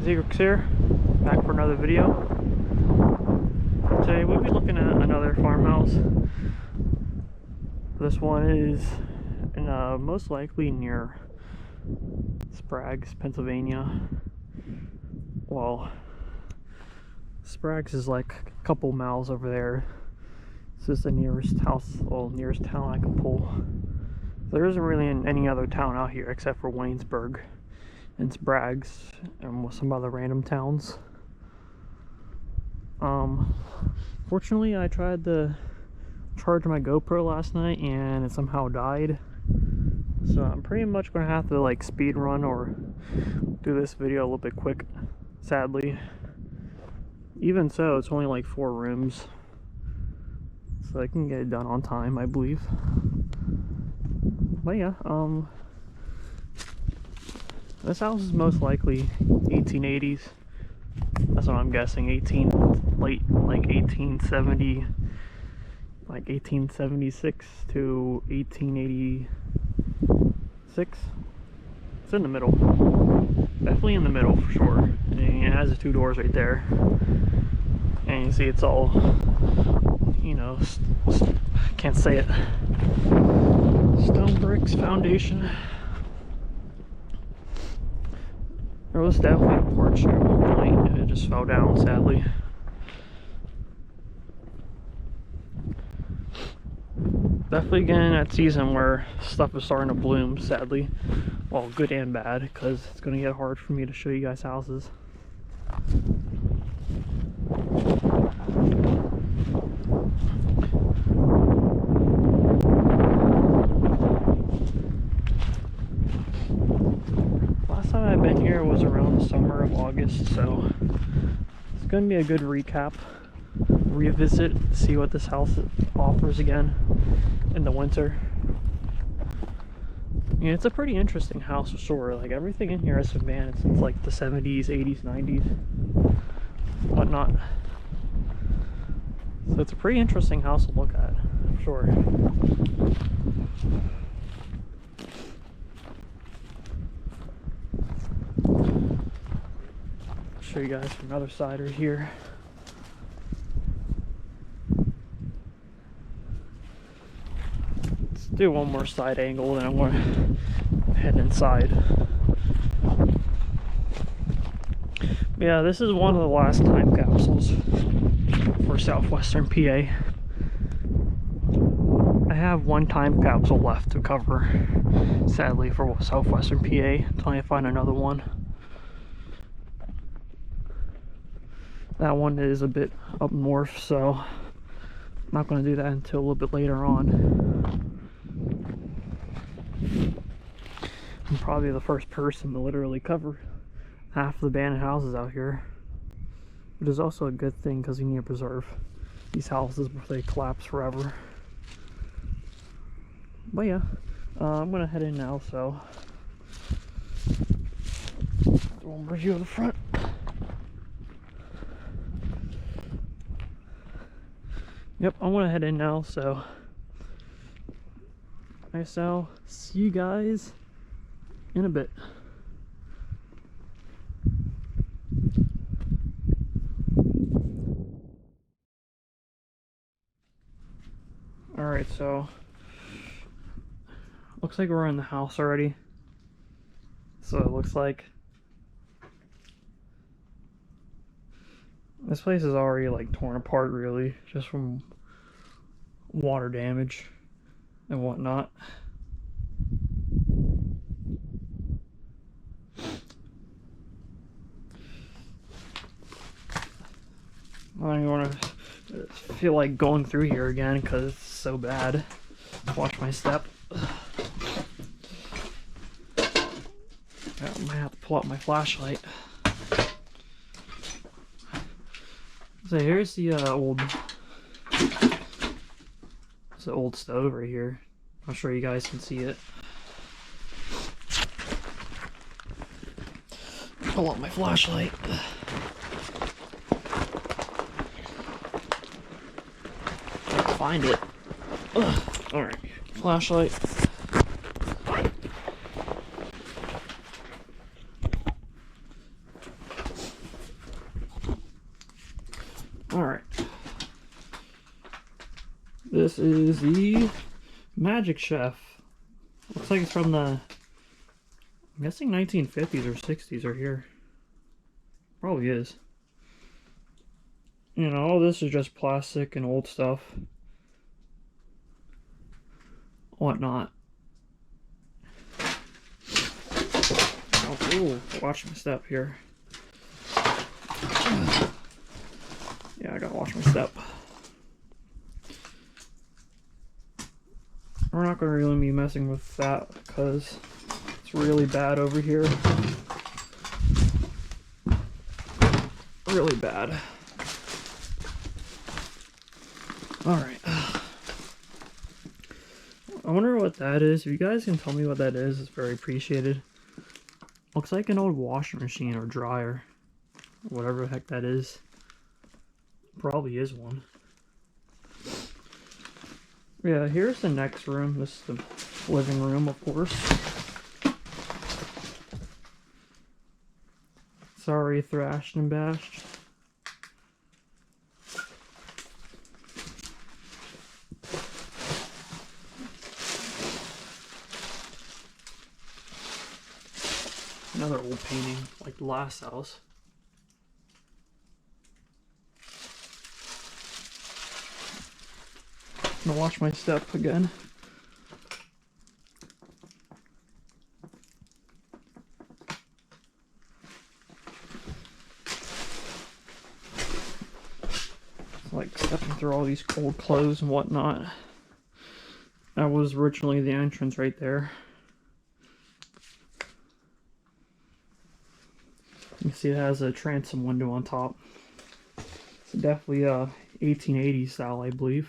Spraggs here, back for another video. Today we'll be looking at another farmhouse. This one is in, most likely near Spraggs, Pennsylvania. Well, Spraggs is like a couple miles over there. This is the nearest house, well, nearest town I can pull. There isn't really any other town out here except for Waynesburg and Spraggs and some other random towns. Fortunately, I tried to charge my GoPro last night and it somehow died. So I'm pretty much gonna have to like speed run or do this video a little bit quick, sadly. Even so, it's only like 4 rooms, so I can get it done on time, I believe. But yeah, this house is most likely 1880s. That's what I'm guessing. Late like 1870, like 1876 to 1886. It's in the middle. Definitely in the middle for sure. And it has the 2 doors right there. And you see it's all, you know, can't say it. Stone bricks foundation. There was definitely a porch here at one point, and it just fell down, sadly. Definitely getting that season where stuff is starting to bloom, sadly. Well, good and bad, because it's going to get hard for me to show you guys houses. I've been here was around the summer of August, so it's going to be a good recap, revisit, see what this house offers again in the winter. Yeah, it's a pretty interesting house for sure. Like, everything in here has been banned since like the 70s, 80s, 90s, whatnot. So it's a pretty interesting house to look at, for sure. Show you guys from another side right here. Let's do one more side angle, then I'm going to head inside. Yeah, this is one of the last time capsules for southwestern PA. I have one time capsule left to cover, sadly, for southwestern PA until I find another one. That one is a bit up north, so I'm not going to do that until a little bit later on. I'm probably the first person to literally cover half the abandoned houses out here, which is also a good thing because you need to preserve these houses before they collapse forever. But yeah, I'm going to head in now, so one more view of the front. Yep, I'm gonna head in now, so I shall see you guys in a bit. Alright, so looks like we're in the house already. So it looks like this place is already like torn apart, really, just from water damage and whatnot. I don't even want to feel like going through here again because it's so bad. Watch my step. I might have to pull out my flashlight. So here's the old stove right here. I'm sure you guys can see it. Pull out my flashlight. Find it. Alright, flashlight. This is the Magic Chef. Looks like it's from the, I'm guessing 1950s or 60s are here. Probably is. You know, all this is just plastic and old stuff. Whatnot. Oh, watch my step here. Yeah, I gotta watch my step. We're not gonna really be messing with that because it's really bad over here. Really bad. Alright. I wonder what that is. If you guys can tell me what that is, it's very appreciated. Looks like an old washing machine or dryer. Whatever the heck that is. Probably is one. Yeah, here's the next room. This is the living room, of course. Sorry, thrashed and bashed. Another old painting, like the last house. I'm gonna watch my step again. It's like stepping through all these cold clothes and whatnot. That was originally the entrance right there. You can see it has a transom window on top. It's definitely a 1880s style, I believe.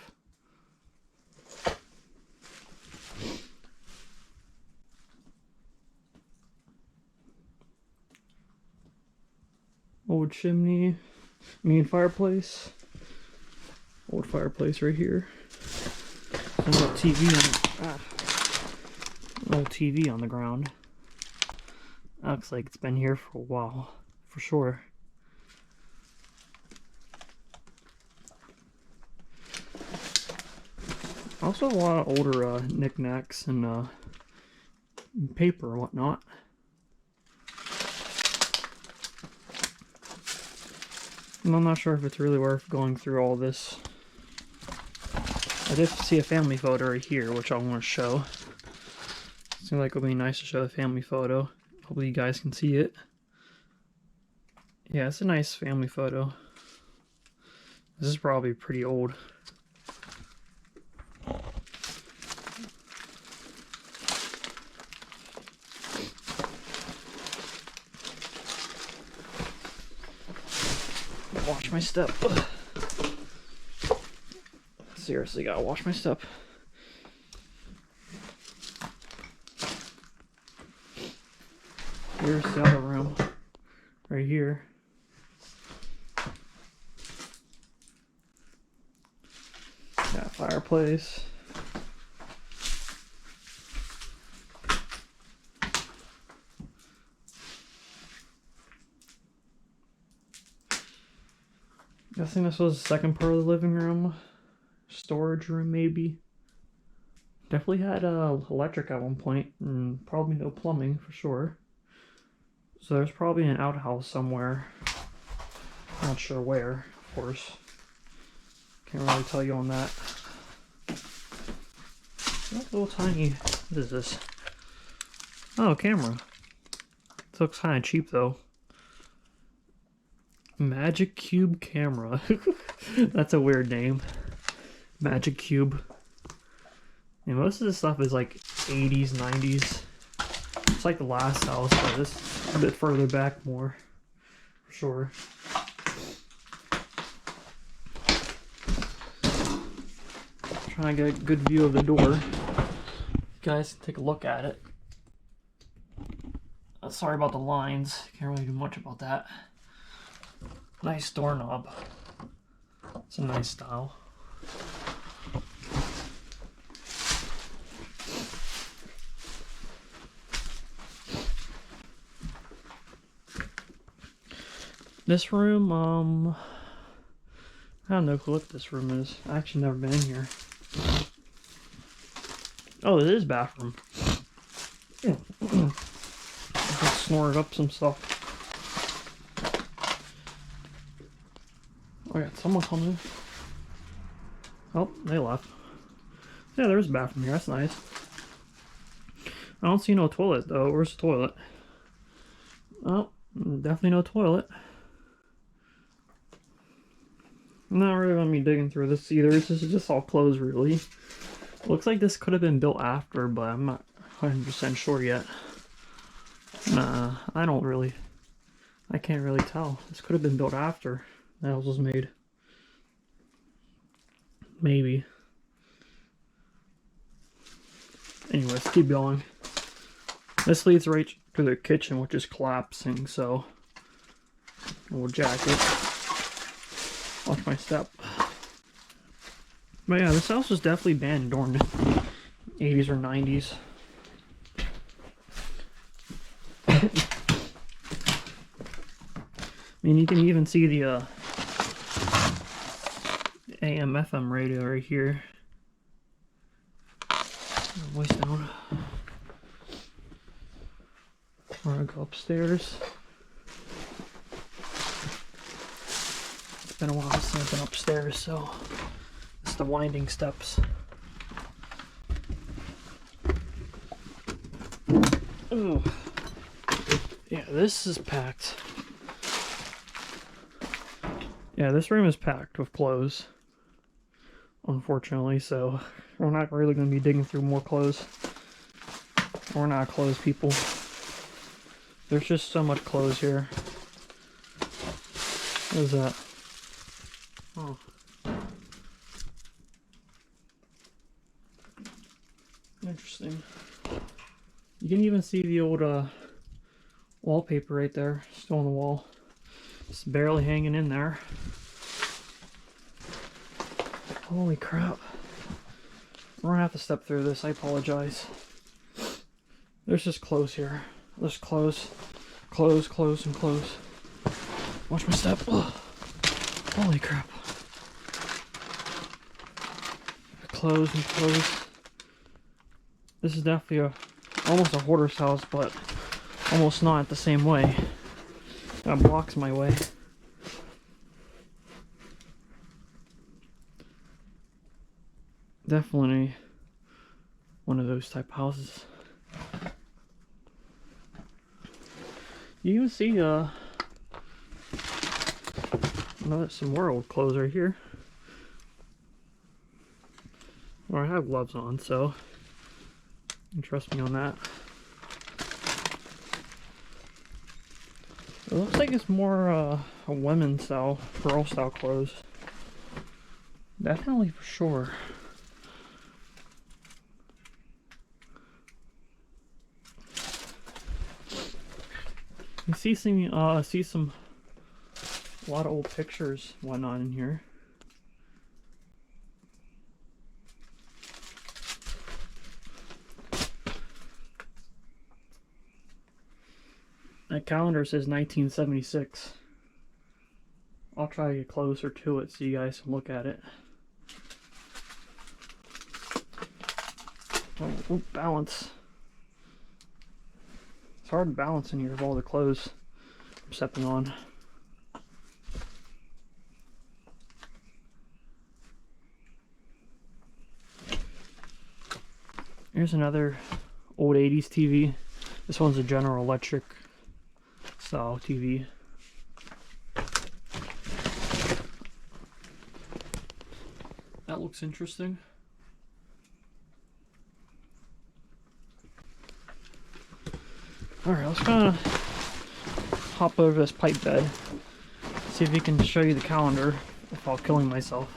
Old chimney, fireplace. Old fireplace right here. An old TV on the ground. Looks like it's been here for a while, for sure. Also a lot of older knickknacks and paper and whatnot. And I'm not sure if it's really worth going through all this. I did see a family photo right here, which I want to show. Seems like it would be nice to show the family photo. Hopefully you guys can see it. Yeah, it's a nice family photo. This is probably pretty old. Watch my step. Seriously, gotta watch my step. Here's the other room. Right here. Got a fireplace. Guessing this was the second part of the living room. Storage room, maybe. Definitely had electric at one point, and probably no plumbing for sure. So there's probably an outhouse somewhere. Not sure where, of course. Can't really tell you on that. That little tiny. What is this? Oh, camera. This looks kind of cheap though. Magic Cube camera. That's a weird name. Magic Cube. And most of this stuff is like 80s, 90s. It's like the last house, but this is a bit further back more. For sure. Trying to get a good view of the door. You guys can take a look at it. Sorry about the lines. Can't really do much about that. Nice doorknob. It's a nice style. This room, I don't know what this room is. I actually never been in here. Oh, it is bathroom. I just snorted up some stuff. Oh, yeah, someone coming. Oh, they left. Yeah, there's a bathroom here. That's nice. I don't see no toilet, though. Where's the toilet? Oh, definitely no toilet. I'm not really going to be digging through this either. This is just all closed, really. Looks like this could have been built after, but I'm not 100% sure yet. Nah, I can't really tell. This could have been built after the house was made. Maybe. Anyways, keep going. This leads right to the kitchen, which is collapsing, so we'll jack it. Watch my step. But yeah, this house was definitely abandoned during the 80s or 90s. I mean, you can even see the AM FM radio right here. Voice down. We're gonna go upstairs. It's been a while since I've been upstairs, so it's the winding steps. Ooh. Yeah, this is packed. Yeah, this room is packed with clothes, unfortunately, so we're not really going to be digging through more clothes. We're not clothes people. There's just so much clothes here. What is that? Oh. Interesting. You can even see the old wallpaper right there, still on the wall. It's barely hanging in there. Holy crap. We're gonna have to step through this, I apologize. There's just clothes here. There's clothes, and clothes. Watch my step. Ugh. Holy crap. Clothes and clothes. This is definitely almost a hoarder's house, but almost not the same way. That blocks my way. Definitely one of those type houses. You even see some more old clothes right here. Well, I have gloves on, so you can trust me on that. It looks like it's more a women's style, girl style clothes. Definitely for sure. You see some a lot of old pictures, whatnot in here. That calendar says 1976. I'll try to get closer to it so you guys can look at it. Oh, balance. It's hard to balance in here with all the clothes I'm stepping on. Here's another old 80s TV. This one's a General Electric style TV. That looks interesting. Alright, let's kind of hop over this pipe bed. See if we can show you the calendar without killing myself.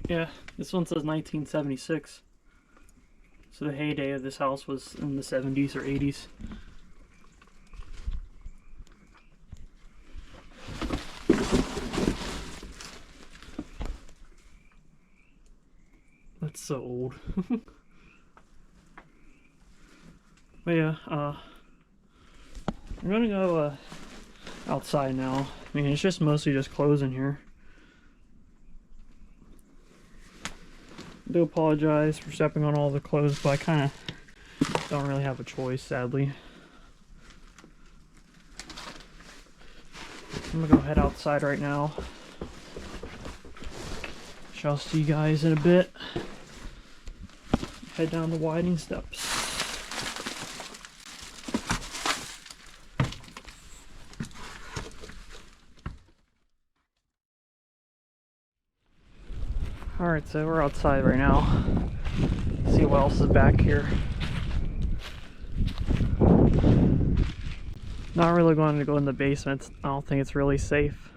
Yeah, this one says 1976. So the heyday of this house was in the 70s or 80s. That's so old. But yeah, I'm gonna go outside now. I mean, it's just mostly just clothes in here. I do apologize for stepping on all the clothes, but I kind of don't really have a choice, sadly. I'm gonna go head outside right now. Shall see you guys in a bit. Head down the winding steps. Alright, so we're outside right now. See what else is back here. Not really going to go in the basement. I don't think it's really safe.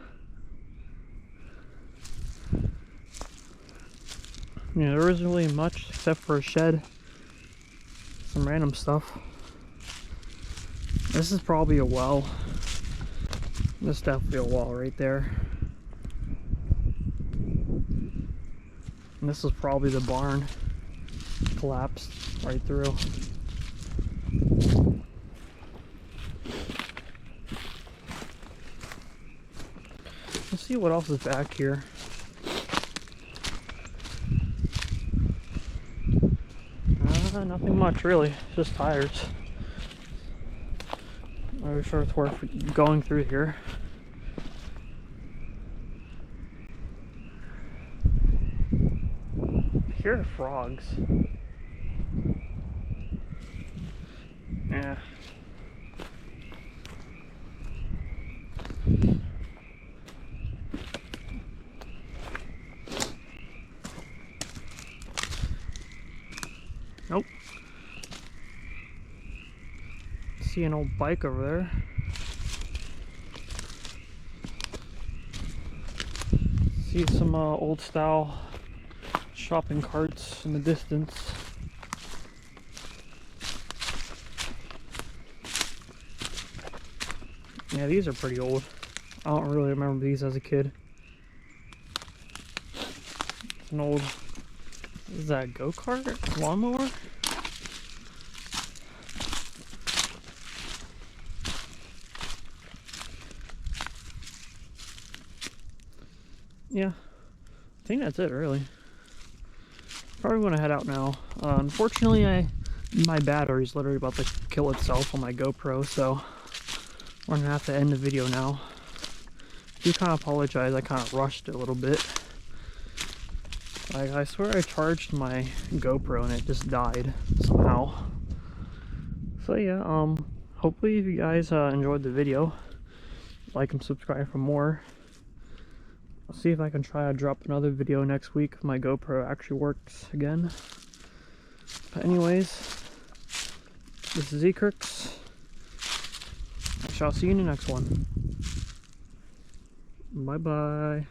You know, there isn't really much except for a shed. Some random stuff. This is probably a well. This is definitely a well right there. And this is probably the barn. Collapsed right through. Let's see what else is back here. Nothing much really, just tires. Not really sure it's worth going through here. I hear frogs. Yeah. Nope. See an old bike over there. See some old style shopping carts in the distance. Yeah, these are pretty old. I don't really remember these as a kid. It's an old, is that a go-kart? Lawnmower? Yeah, I think that's it really. Probably want to head out now. Unfortunately, my battery's literally about to kill itself on my GoPro, so we're gonna have to end the video now. I do kind of apologize, I kind of rushed it a little bit. I swear I charged my GoPro and it just died somehow. So yeah, hopefully if you guys enjoyed the video, like and subscribe for more. I'll see if I can try to drop another video next week if my GoPro actually works again. But anyways, this is Ekrix. I shall see you in the next one. Bye bye.